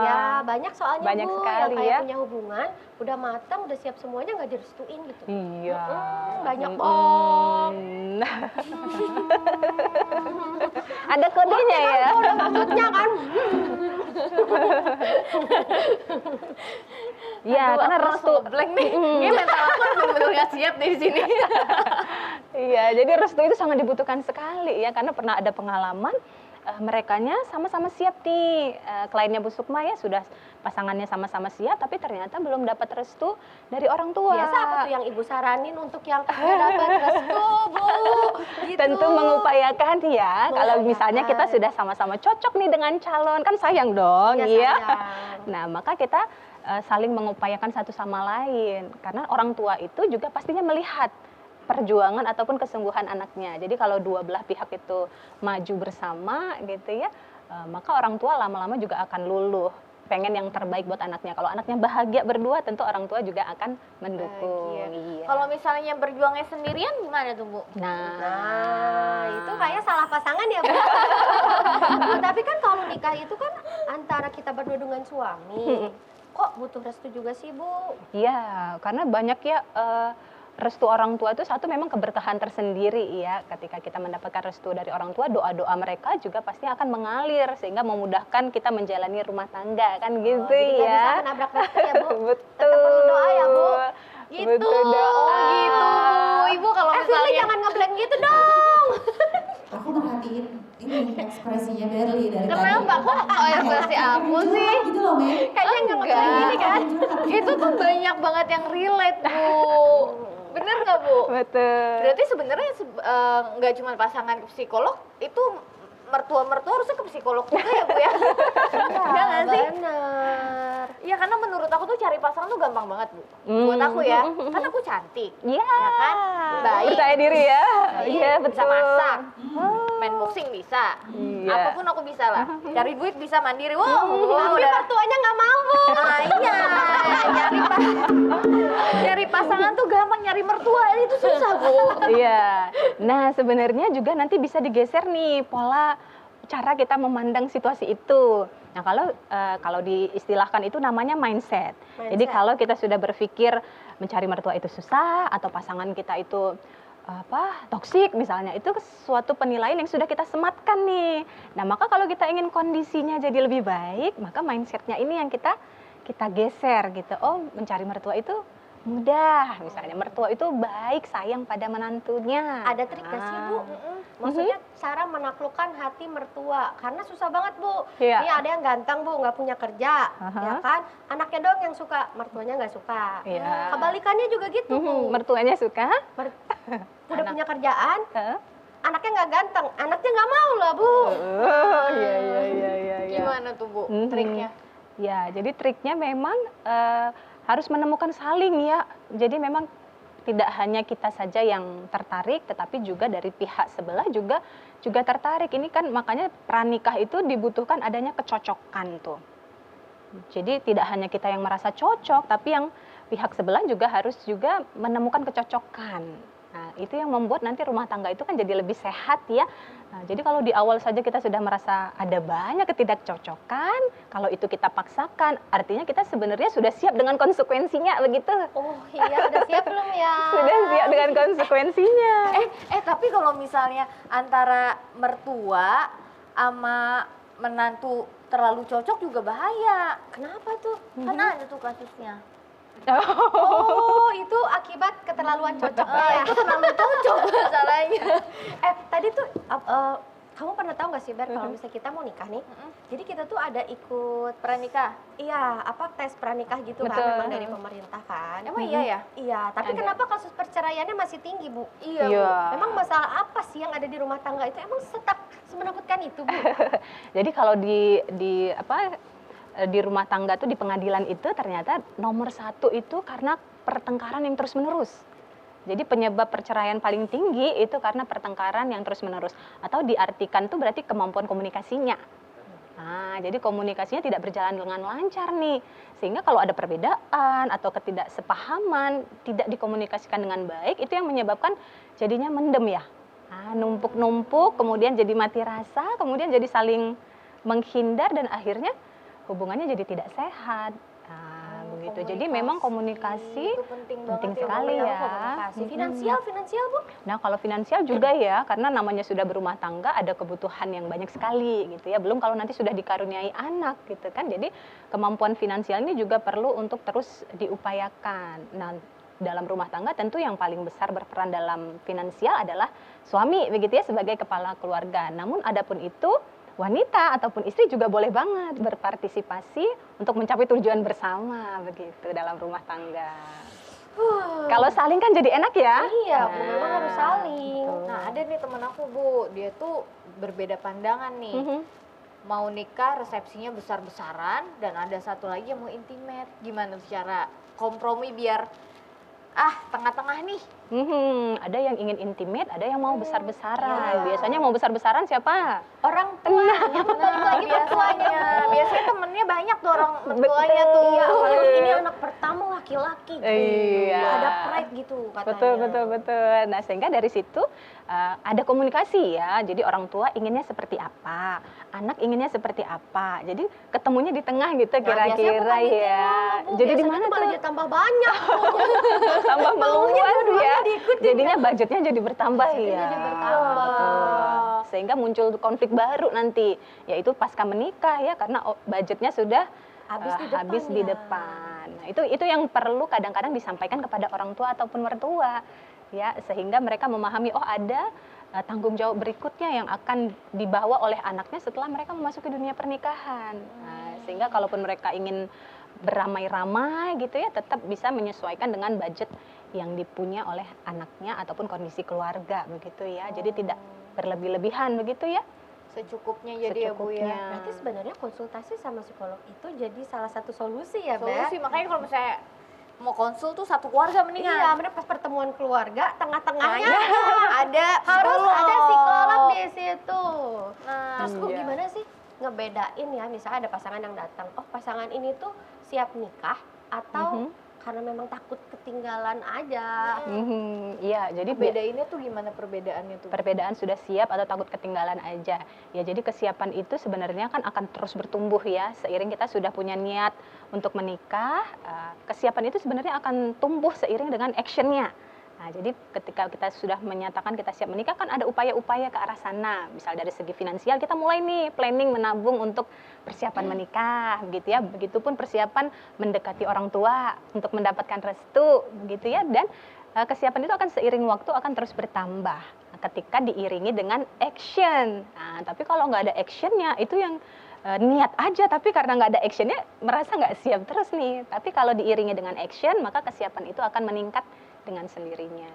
ya, banyak soalnya
Banyak
Bu
sekali
yang kayak
ya.
punya hubungan, udah matang, udah siap semuanya nggak direstuin gitu.
Iya.
Banyak banget.
Ada kodenya ya.
Udah maksudnya kan.
Iya, karena
Aku
restu.
langsung ngeblank nih. Ini mental aku benar-benar nggak siap nih di sini.
Iya, jadi restu itu sangat dibutuhkan sekali ya, karena pernah ada pengalaman merekanya sama-sama siap nih, kliennya Bu Sukma ya, sudah pasangannya sama-sama siap, tapi ternyata belum dapat restu dari orang tua.
Biasa apa tuh yang Ibu saranin untuk yang nggak dapat restu Bu? Gitu.
Tentu mengupayakan ya, kalau misalnya kita
Mengupayakan.
sudah sama-sama cocok nih dengan calon, kan sayang dong,
Iya,
iya.
sayang.
Nah, maka kita saling mengupayakan satu sama lain, karena orang tua itu juga pastinya melihat perjuangan ataupun kesungguhan anaknya. Jadi kalau dua belah pihak itu maju bersama gitu ya, maka orang tua lama-lama juga akan luluh, pengen yang terbaik buat anaknya. Kalau anaknya bahagia berdua, tentu orang tua juga akan mendukung.
Bahagia.
Iya.
Kalau misalnya berjuangnya sendirian gimana tuh Bu?
Nah, itu kayak salah pasangan ya Bu. Bu, tapi kan kalau nikah itu kan antara kita berdua dengan suami. Kok butuh restu juga sih Bu?
Iya, karena banyak ya restu orang tua itu satu memang keberkahan tersendiri ya. Ketika kita mendapatkan restu dari orang tua, doa-doa mereka juga pasti akan mengalir sehingga memudahkan kita menjalani rumah tangga kan gitu
Jadi nggak
ya.
bisa menabrak restu ya Bu?
Betul.
Tetap perlu doa ya Bu? Gitu.
Betul doa.
Oh gitu Bu. Ibu kalau
Firly
misalnya
jangan ngeblank gitu dong.
Aku merhatiin ini ekspresinya Berly dari
kenapa
tadi.
kok ekspresi aku
Curhat
sih?
gitu loh, Mei.
Kayaknya nggak ngeblank gini kan?
Itu tuh banyak banget yang relate Bu. Bener nggak Bu?
Betul.
Berarti sebenarnya nggak cuma pasangan ke psikolog, itu mertua-mertua harusnya ke psikolog juga ya Bu ya? Iya nggak sih?
Bener.
Iya karena menurut aku tuh cari pasangan tuh gampang banget Bu. Buat aku ya, kan aku cantik,
Iya.
ya kan? Baik,
Percaya diri ya. Iya,
bisa
betul.
masak, main boxing bisa,
Iya.
apapun aku bisa lah. Cari duit bisa mandiri, wow,
Tapi
udah.
mertuanya nggak mau Bu.
Ah, iya, nyari pasangan tuh gampang, nyari mertua itu susah Bu.
Iya. Nah, sebenarnya juga nanti bisa digeser nih pola cara kita memandang situasi itu. Nah, kalau diistilahkan itu namanya mindset. Jadi
Mindset.
kalau kita sudah berpikir mencari mertua itu susah atau pasangan kita itu toksik misalnya, itu suatu penilaian yang sudah kita sematkan nih. Nah, maka kalau kita ingin kondisinya jadi lebih baik, maka mindsetnya ini yang kita geser gitu. Oh, mencari mertua itu mudah. Misalnya mertua itu baik sayang pada menantunya.
Ada trik nggak sih Bu? Maksudnya cara menaklukkan hati mertua, karena susah banget Bu.
Iya.
Ini ada yang ganteng Bu, nggak punya kerja, ya kan? Anaknya doang yang suka, mertuanya nggak suka.
Iya.
Kebalikannya juga gitu Bu.
Mertuanya suka.
Udah punya kerjaan,
Hah?
anaknya nggak ganteng, anaknya nggak mau lah Bu.
Oh, iya.
Gimana tuh Bu triknya?
Ya, jadi triknya memang harus menemukan saling ya. Jadi memang tidak hanya kita saja yang tertarik, tetapi juga dari pihak sebelah juga tertarik. Ini kan makanya pranikah itu dibutuhkan adanya kecocokan tuh. Jadi tidak hanya kita yang merasa cocok, tapi yang pihak sebelah juga harus juga menemukan kecocokan. Nah, itu yang membuat nanti rumah tangga itu kan jadi lebih sehat ya. Nah, jadi kalau di awal saja kita sudah merasa ada banyak ketidakcocokan, kalau itu kita paksakan, artinya kita sebenarnya sudah siap dengan konsekuensinya begitu.
Oh iya, udah siap belum ya?
Sudah siap dengan konsekuensinya.
Tapi kalau misalnya antara mertua sama menantu terlalu cocok juga bahaya.
Kenapa tuh?
Kan ada tuh kasusnya.
Oh, itu akibat keterlaluan cocoknya ya?
Itu terlalu cocok masalahnya.
Tadi tuh kamu pernah tahu nggak sih Ber, kalau misalnya kita mau nikah nih, jadi kita tuh ada ikut
Pranikah.
iya tes pranikah gitu kan,
Betul.
memang dari pemerintah kan.
Emang iya ya?
Iya, tapi
Ada.
kenapa kasus perceraiannya masih tinggi Bu?
Iya.
Iya.
Memang masalah apa sih yang ada di rumah tangga itu? Emang semenakutkan itu Bu?
Jadi kalau di rumah tangga tuh di pengadilan itu ternyata nomor satu itu karena pertengkaran yang terus menerus. Jadi penyebab perceraian paling tinggi itu karena pertengkaran yang terus menerus, atau diartikan tuh berarti kemampuan komunikasinya. Nah, jadi komunikasinya tidak berjalan dengan lancar nih, sehingga kalau ada perbedaan atau ketidaksepahaman, tidak dikomunikasikan dengan baik, itu yang menyebabkan jadinya mendem ya. Nah, numpuk-numpuk, kemudian jadi mati rasa, kemudian jadi saling menghindar dan akhirnya hubungannya jadi tidak sehat. Nah, begitu. Jadi memang komunikasi
itu penting
sekali ya.
Komunikasi. Finansial Bu?
Nah, kalau finansial juga ya, karena namanya sudah berumah tangga, ada kebutuhan yang banyak sekali gitu ya. Belum kalau nanti sudah dikaruniai anak gitu kan. Jadi kemampuan finansial ini juga perlu untuk terus diupayakan. Nah, dalam rumah tangga tentu yang paling besar berperan dalam finansial adalah suami begitu ya, sebagai kepala keluarga. Namun adapun itu wanita ataupun istri juga boleh banget berpartisipasi untuk mencapai tujuan bersama begitu dalam rumah tangga. Kalau saling kan jadi enak ya.
Iya Bu, memang harus saling.
betul.
Nah, ada nih temen aku Bu, dia tuh berbeda pandangan nih. Mau nikah resepsinya besar-besaran dan ada satu lagi yang mau intimate. Gimana tuh cara kompromi biar tengah-tengah nih?
Ada yang ingin intimate, ada yang mau besar-besaran. Biasanya mau besar-besaran siapa?
Orang tua yang balik lagi mertuanya.
Biasanya temennya banyak tuh orang mertuanya tuh.
Iya, apalagi ini anak pertama laki-laki.
Iya.
Ada pride gitu katanya.
Betul. Nah, sehingga dari situ ada komunikasi ya. Jadi orang tua inginnya seperti apa, anak inginnya seperti apa. Jadi ketemunya di tengah gitu
Biasanya
kira-kira
bukan di
ya.
tengah, Bu.
Jadi di
Biasanya
mana
tuh malah
tuh?
jadi tambah banyak.
Tambah
Maunya
meluas
dua-duanya
ya.
diikutin
Jadinya budgetnya jadi bertambah
Budgetnya
ya.
jadi bertambah.
Betul. Sehingga muncul konflik baru nanti, yaitu pasca menikah ya, karena budgetnya sudah habis di depan. Nah, itu yang perlu kadang-kadang disampaikan kepada orang tua ataupun mertua ya, sehingga mereka memahami ada tanggung jawab berikutnya yang akan dibawa oleh anaknya setelah mereka memasuki dunia pernikahan. Nah, sehingga kalaupun mereka ingin beramai-ramai gitu ya, tetap bisa menyesuaikan dengan budget yang dipunya oleh anaknya ataupun kondisi keluarga begitu ya. Jadi tidak berlebih-lebihan begitu ya.
Secukupnya jadi ya Bu ya.
Secukupnya.
Berarti sebenarnya konsultasi sama psikolog itu jadi salah satu solusi ya, Beb?
Solusi, makanya kalau misalnya mau konsul tuh satu keluarga mendingan.
Iya, bener pas pertemuan keluarga, tengah-tengahnya
ada
harus ada psikolog di situ.
Nah,
Terus Bu,
iya.
gimana sih ngebedain ya, misalnya ada pasangan yang datang, oh pasangan ini tuh siap nikah atau karena memang takut ketinggalan aja.
Iya, jadi
bedainnya tuh gimana perbedaannya tuh?
perbedaan sudah siap atau takut ketinggalan aja. Ya, jadi kesiapan itu sebenarnya kan akan terus bertumbuh ya. Seiring kita sudah punya niat untuk menikah, kesiapan itu sebenarnya akan tumbuh seiring dengan actionnya. Nah, jadi ketika kita sudah menyatakan kita siap menikah, kan ada upaya-upaya ke arah sana. Misal dari segi finansial, kita mulai nih planning menabung untuk persiapan menikah, begitu ya. Begitupun persiapan mendekati orang tua untuk mendapatkan restu, begitu ya. Dan kesiapan itu akan seiring waktu akan terus bertambah ketika diiringi dengan action. Nah, tapi kalau nggak ada actionnya, itu yang niat aja, tapi karena nggak ada actionnya, merasa nggak siap terus nih. Tapi kalau diiringi dengan action, maka kesiapan itu akan meningkat dengan sendirinya.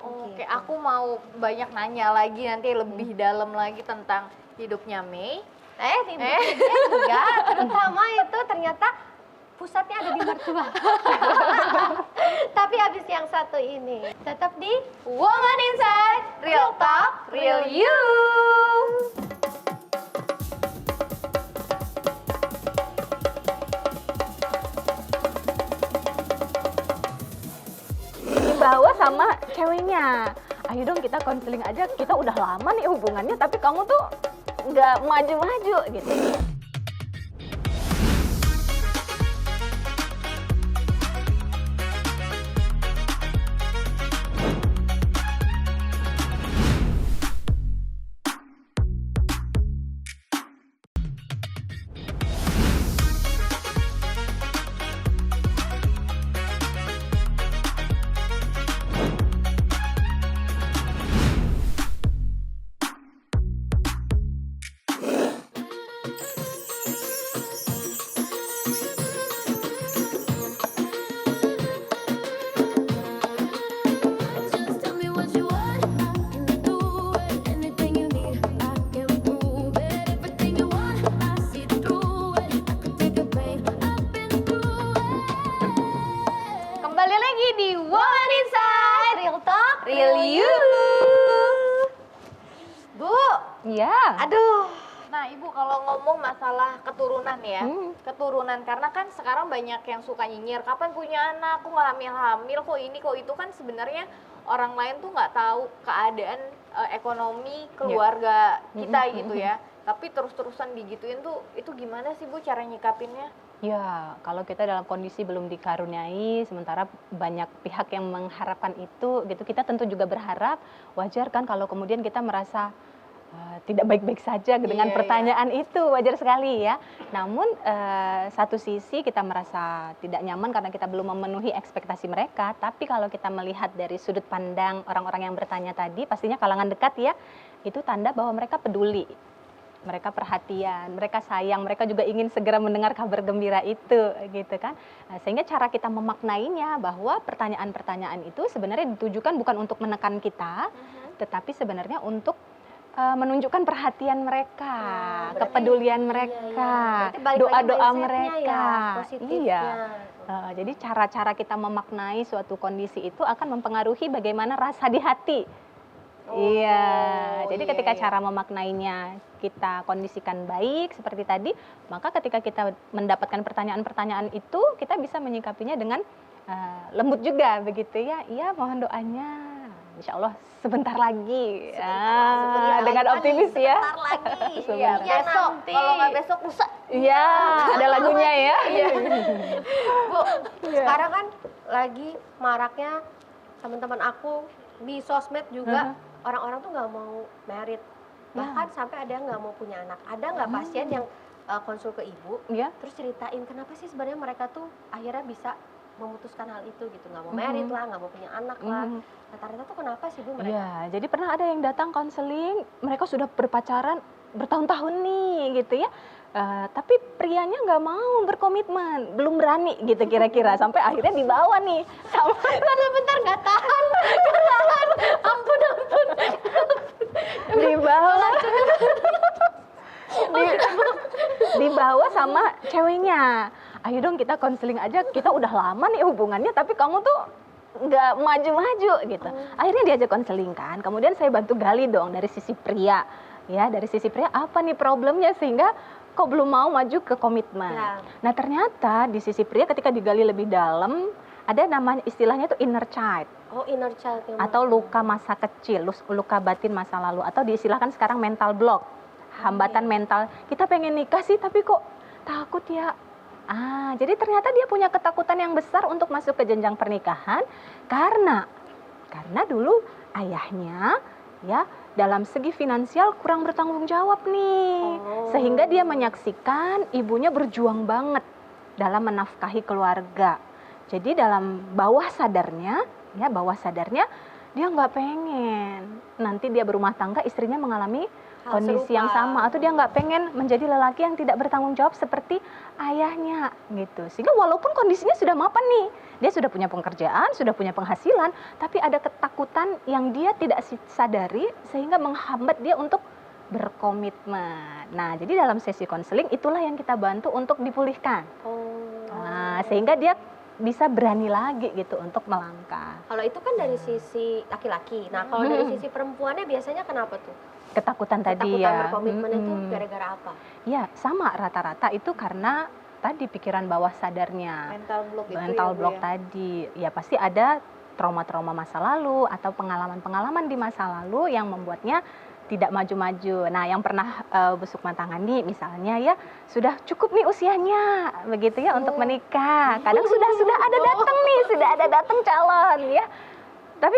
Oke, aku mau banyak nanya lagi nanti lebih dalam lagi tentang hidupnya Mei.
Enggak, terutama itu ternyata pusatnya ada di mertua. Tapi habis yang satu ini tetap di
Woman Inside, Real Talk, Real You.
Dibawa sama ceweknya. Ayo dong kita konseling aja, kita udah lama nih hubungannya, tapi kamu tuh nggak maju-maju gitu.
Just tell me what you want, I can do it. Anything you need, I can prove it. Everything you want, I see through it. I could take the pain, I've been through it.
Kembali lagi di Woman Inside,
Real Talk,
Real You.
Bu.
Iya.
Aduh.
Nah, Ibu kalau ngomong masalah keturunan ya, keturunan karena kan sekarang banyak yang suka nyinyir, kapan punya anak, kok nggak hamil-hamil, kok ini, kok itu, kan sebenarnya orang lain tuh nggak tahu keadaan ekonomi keluarga kita gitu ya. Tapi terus-terusan digituin tuh, itu gimana sih Bu cara nyikapinnya?
Ya, kalau kita dalam kondisi belum dikaruniai, sementara banyak pihak yang mengharapkan itu, gitu, kita tentu juga berharap, wajar kan kalau kemudian kita merasa tidak baik-baik saja dengan
Iya,
pertanyaan itu, wajar sekali ya. Namun satu sisi kita merasa tidak nyaman karena kita belum memenuhi ekspektasi mereka, tapi kalau kita melihat dari sudut pandang orang-orang yang bertanya tadi, pastinya kalangan dekat ya, itu tanda bahwa mereka peduli. Mereka perhatian, mereka sayang, mereka juga ingin segera mendengar kabar gembira itu, gitu kan. Nah, sehingga cara kita memaknainya bahwa pertanyaan-pertanyaan itu sebenarnya ditujukan bukan untuk menekan kita, tetapi sebenarnya untuk menunjukkan perhatian mereka, kepedulian mereka,
Berarti balik lagi
doa-doa
mindsetnya
mereka.
ya, positifnya.
Iya. Jadi cara-cara kita memaknai suatu kondisi itu akan mempengaruhi bagaimana rasa di hati. Iya, jadi
iya,
ketika
iya.
cara memaknainya kita kondisikan baik seperti tadi, maka ketika kita mendapatkan pertanyaan-pertanyaan itu, kita bisa menyikapinya dengan lembut juga, begitu ya. Iya, mohon doanya. Insya Allah sebentar lagi.
Sebentar
Dengan
lagi,
optimis ya.
Sebentar lagi.
Iya,
Iya,
besok,
nanti.
kalau nggak besok lusa.
Iya, ada lagunya ya.
Bu, sekarang kan lagi maraknya teman-teman aku di sosmed juga orang-orang tuh nggak mau married, bahkan sampai ada yang nggak mau punya anak. Ada nggak pasien yang konsul ke ibu,
Iya.
terus ceritain kenapa sih sebenarnya mereka tuh akhirnya bisa memutuskan hal itu gitu, nggak mau married lah, nggak mau punya anak lah. Rata-rata tuh kenapa sih Bu mereka?
Iya, jadi pernah ada yang datang konseling, mereka sudah berpacaran bertahun-tahun nih gitu ya. Tapi prianya nggak mau berkomitmen, belum berani gitu kira-kira, sampai akhirnya dibawa nih sama
Bentar-bentar nggak tahan, ampun.
dibawa dibawa sama ceweknya. Ayo dong kita konseling aja, kita udah lama nih hubungannya, tapi kamu tuh nggak maju-maju gitu. Akhirnya diajak konseling kan, kemudian saya bantu gali dong dari sisi pria. Ya, dari sisi pria apa nih problemnya sehingga kok belum mau maju ke komitmen.
Ya.
Nah ternyata di sisi pria ketika digali lebih dalam, ada namanya istilahnya itu inner child.
Oh, inner child yang
Atau luka masa kecil, luka batin masa lalu, atau diistilahkan sekarang mental block, hambatan mental. Kita pengen nikah sih tapi kok takut ya. Jadi ternyata dia punya ketakutan yang besar untuk masuk ke jenjang pernikahan karena Karena dulu ayahnya ya dalam segi finansial kurang bertanggung jawab nih. Sehingga dia menyaksikan ibunya berjuang banget dalam menafkahi keluarga. Jadi dalam bawah sadarnya dia nggak pengen nanti dia berumah tangga istrinya mengalami
Hal
kondisi
serupa.
yang sama, atau dia nggak pengen menjadi lelaki yang tidak bertanggung jawab seperti ayahnya gitu. Sehingga walaupun kondisinya sudah mapan nih, dia sudah punya pekerjaan, sudah punya penghasilan, tapi ada ketakutan yang dia tidak sadari sehingga menghambat dia untuk berkomitmen. Nah, jadi dalam sesi konseling itulah yang kita bantu untuk dipulihkan. Nah, sehingga dia bisa berani lagi gitu untuk melangkah.
Kalau itu kan dari sisi laki-laki. Nah, kalau dari sisi perempuannya biasanya kenapa tuh?
Ketakutan tadi
Ketakutan
ya.
berkomitmen itu gara-gara apa?
Ya, sama rata-rata itu karena tadi pikiran bawah sadarnya.
Mental block itu
Mental
ya, Bu,
block
ya?
tadi. Ya pasti ada trauma-trauma masa lalu atau pengalaman-pengalaman di masa lalu yang membuatnya tidak maju-maju. Nah, yang pernah busuk matangani misalnya ya, sudah cukup nih usianya begitu ya untuk menikah. Kadang sudah ada datang calon ya. Tapi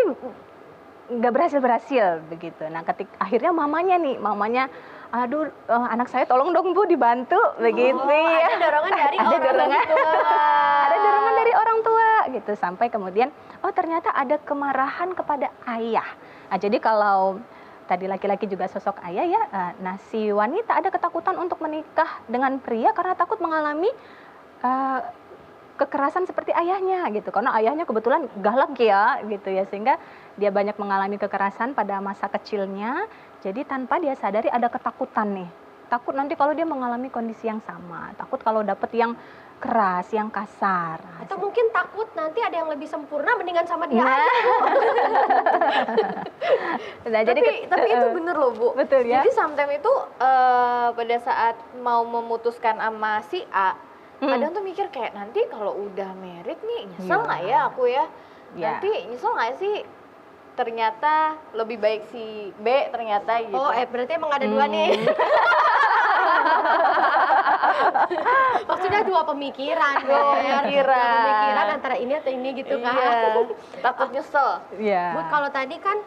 nggak berhasil begitu. Nah, akhirnya mamanya, aduh anak saya tolong dong Bu dibantu begitu ya.
Ada dorongan dari
Ada
orang
dorongan.
tua.
Ada dorongan dari orang tua gitu, sampai kemudian ternyata ada kemarahan kepada ayah. Nah, jadi kalau tadi laki-laki juga sosok ayah ya, nah si wanita ada ketakutan untuk menikah dengan pria karena takut mengalami kekerasan seperti ayahnya gitu, karena ayahnya kebetulan galak ya gitu ya, sehingga dia banyak mengalami kekerasan pada masa kecilnya. Jadi tanpa dia sadari ada ketakutan nih, takut nanti kalau dia mengalami kondisi yang sama, takut kalau dapet yang keras, yang kasar.
Atau mungkin takut nanti ada yang lebih sempurna mendingan sama dia
Nah.
aja.
Nah,
Tapi itu bener loh Bu.
betul ya.
Jadi sometimes itu pada saat mau memutuskan sama si A, kadang tuh mikir kayak nanti kalau udah married nih nyesel nggak ya aku ya?
Iya.
Nanti nyesel nggak sih? Ternyata lebih baik si B ternyata gitu.
Oh, berarti emang ada dua nih. Maksudnya dua pemikiran.
Dua
Ber.
pemikiran.
Dua pemikiran antara ini atau ini gitu kan.
Iya, takut nyesel.
Iya.
Bu, kalau tadi kan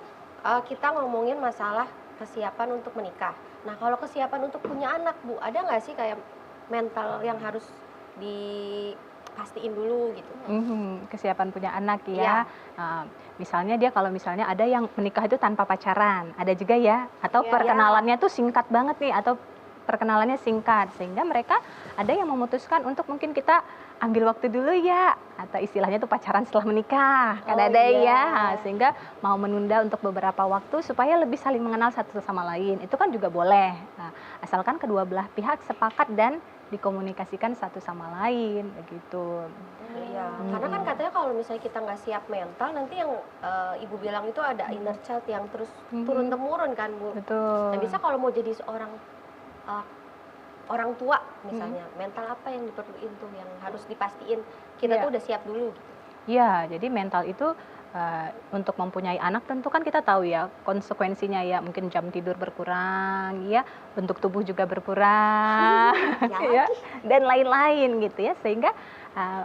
kita ngomongin masalah kesiapan untuk menikah. Nah, kalau kesiapan untuk punya anak, Bu, ada nggak sih kayak mental yang harus dipastiin dulu gitu?
Kesiapan punya anak
Iya.
ya. Misalnya dia kalau misalnya ada yang menikah itu tanpa pacaran, ada juga ya. Atau
Iya.
perkenalannya tuh singkat banget nih, atau perkenalannya singkat, sehingga mereka ada yang memutuskan untuk mungkin kita ambil waktu dulu ya, atau istilahnya tuh pacaran setelah menikah, kan
Oh,
ada
iya.
ya. Sehingga mau menunda untuk beberapa waktu supaya lebih saling mengenal satu sama lain, itu kan juga boleh. Nah, asalkan kedua belah pihak sepakat dan dikomunikasikan satu sama lain begitu.
Iya, karena kan katanya kalau misalnya kita nggak siap mental, nanti yang ibu bilang itu ada inner child yang terus turun temurun kan, Bu.
Betul.
Nah, bisa kalau mau jadi seorang orang tua misalnya, mental apa yang diperluin tuh yang harus dipastiin kita
Iya.
tuh udah siap dulu gitu.
Ya, jadi mental itu untuk mempunyai anak tentu kan kita tahu ya konsekuensinya ya, mungkin jam tidur berkurang, ya bentuk tubuh juga berkurang, ya dan lain-lain gitu ya, sehingga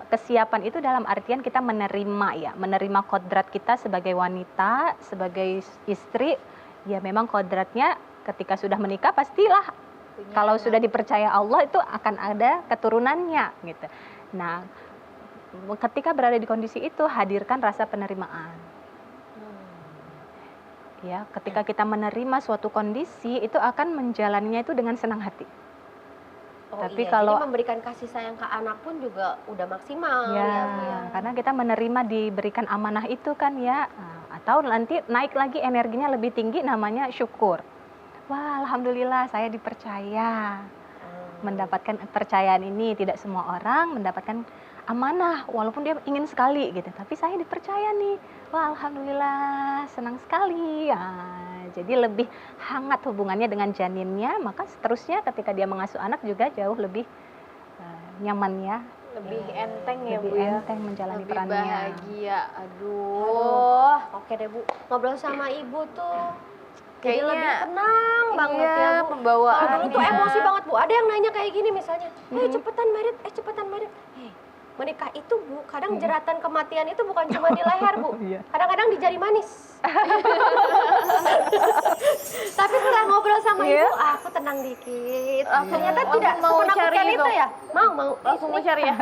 kesiapan itu dalam artian kita menerima kodrat kita sebagai wanita, sebagai istri, ya memang kodratnya ketika sudah menikah pastilah kalau sudah dipercaya Allah itu akan ada keturunannya gitu. Nah, ketika berada di kondisi itu hadirkan rasa penerimaan. Ya, ketika kita menerima suatu kondisi itu akan menjalaninya itu dengan senang hati.
Oh,
Tapi
iya,
kalau-
jadi memberikan kasih sayang ke anak pun juga udah maksimal
Ya,
ya, Bu, ya.
karena kita menerima diberikan amanah itu kan ya. Nah, atau nanti naik lagi energinya lebih tinggi namanya syukur. Wah, alhamdulillah saya dipercaya. Mendapatkan kepercayaan ini tidak semua orang mendapatkan amanah walaupun dia ingin sekali gitu, tapi saya dipercaya nih. Wah, alhamdulillah senang sekali. Jadi lebih hangat hubungannya dengan janinnya, maka seterusnya ketika dia mengasuh anak juga jauh lebih nyaman ya,
Lebih enteng ya
lebih
Bu ya.
enteng menjalani
Lebih
perannya.
bahagia. Aduh.
Oke deh, Bu. Ngobrol sama Ibu tuh jadi
Kayaknya-
lebih tenang banget
Iya,
ya, Bu.
pembawaannya.
Kalau dulu tuh emosi banget, Bu. Ada yang nanya kayak gini misalnya, cepetan merit, cepetan merit. menikah itu Bu, kadang jeratan kematian itu bukan cuma di leher Bu, kadang-kadang di jari manis. Tapi setelah ngobrol sama ibu, aku tenang dikit. Ternyata tidak
mau
menakutkan
cari
itu
itu.
ya. Mau.
Langsung mau cari ya?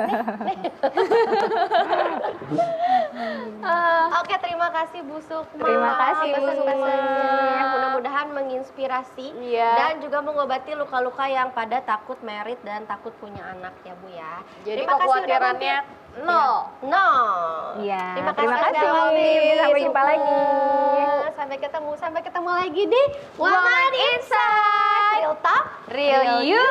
Oke, terima kasih Bu Sukma.
Terima kasih, Bu
pesan-pesannya. Mudah-mudahan menginspirasi
Iya.
dan juga mengobati luka-luka yang pada takut merit dan takut punya anak ya Bu ya.
Jadi
Terima kasih udah
kekhawatirannya
mampir.
nol.
Nol.
Iya,
Terima
terima
kasih
kasih.
sekali, Bu
Sampai jumpa
Sukma.
lagi.
Sampai ketemu lagi di Woman Inside. Real Talk,
Real you.